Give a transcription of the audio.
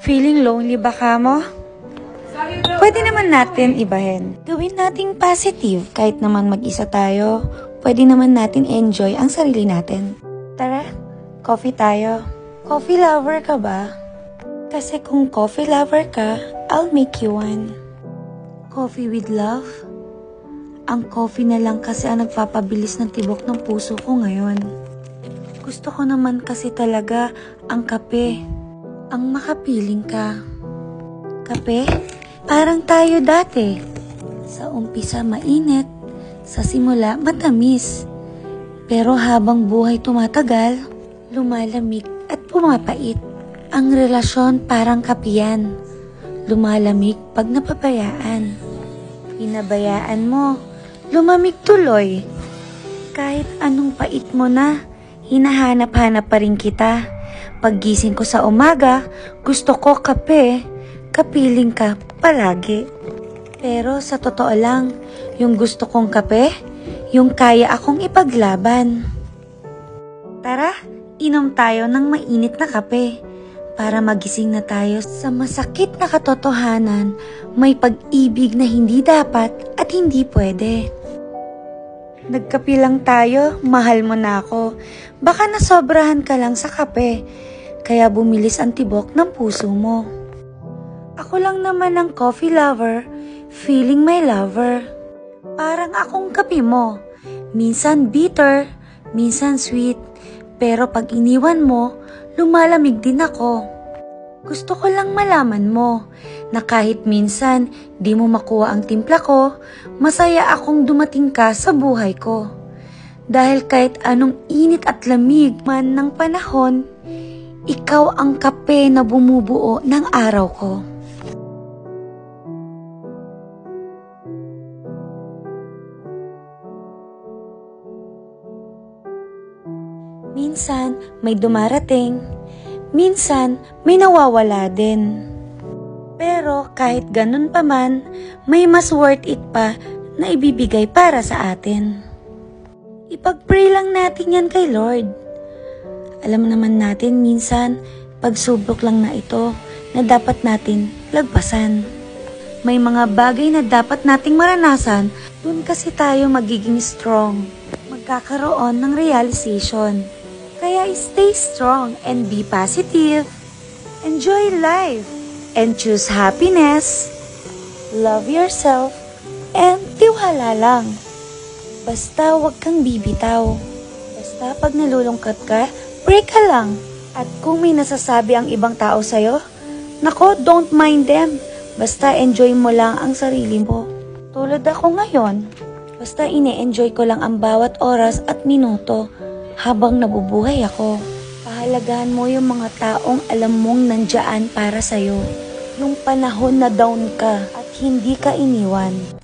Feeling lonely ba ka mo? Pwede naman natin ibahin. Gawin nating positive kahit naman mag-isa tayo. Pwede naman natin enjoy ang sarili natin. Tara, coffee tayo. Coffee lover ka ba? Kasi kung coffee lover ka, I'll make you one. Coffee with love? Ang coffee na lang kasi ang nagpapabilis ng tibok ng puso ko ngayon. Gusto ko naman kasi talaga ang kape. Ang makapiling ka. Kape? Parang tayo dati. Sa umpisa mainit, sa simula matamis. Pero habang buhay tumatagal, lumalamig at pumapait. Ang relasyon parang kapiyan. Lumalamig pag napabayaan. Pinabayaan mo, lumamig tuloy. Kahit anong pait mo na, hinahanap-hanap pa rin kita. Paggising ko sa umaga, gusto ko kape, kapiling ka palagi. Pero sa totoo lang, yung gusto kong kape, yung kaya akong ipaglaban. Tara, inom tayo ng mainit na kape para magising na tayo sa masakit na katotohanan, may pag-ibig na hindi dapat at hindi pwede. Nagkape lang tayo, mahal mo na ako. Baka nasobrahan ka lang sa kape, kaya bumilis ang tibok ng puso mo. Ako lang naman ang coffee lover, feeling my lover. Parang akong kape mo, minsan bitter, minsan sweet, pero pag iniwan mo, lumalamig din ako. Gusto ko lang malaman mo na kahit minsan di mo makuha ang timpla ko, masaya akong dumating ka sa buhay ko. Dahil kahit anong init at lamig man ng panahon, ikaw ang kape na bumubuo ng araw ko. Minsan may dumarating, minsan may nawawala din. Pero kahit ganun pa man, may mas worth it pa na ibibigay para sa atin. Ipag-pray lang natin yan kay Lord. Alam naman natin minsan, pagsubok lang na ito na dapat natin lagpasan. May mga bagay na dapat nating maranasan, dun kasi tayo magiging strong. Magkakaroon ng realization. Kaya stay strong and be positive. Enjoy life and choose happiness. Love yourself and tiwala lang. Basta wag kang bibitaw. Basta pag nalulungkot ka, pray ka lang. At kung may nasasabi ang ibang tao sa'yo, nako, don't mind them. Basta enjoy mo lang ang sarili mo. Tulad ako ngayon. Basta ine-enjoy ko lang ang bawat oras at minuto habang nabubuhay ako. Pahalagahan mo yung mga taong alam mong nandiyan para sa'yo. Yung panahon na down ka at hindi ka iniwan.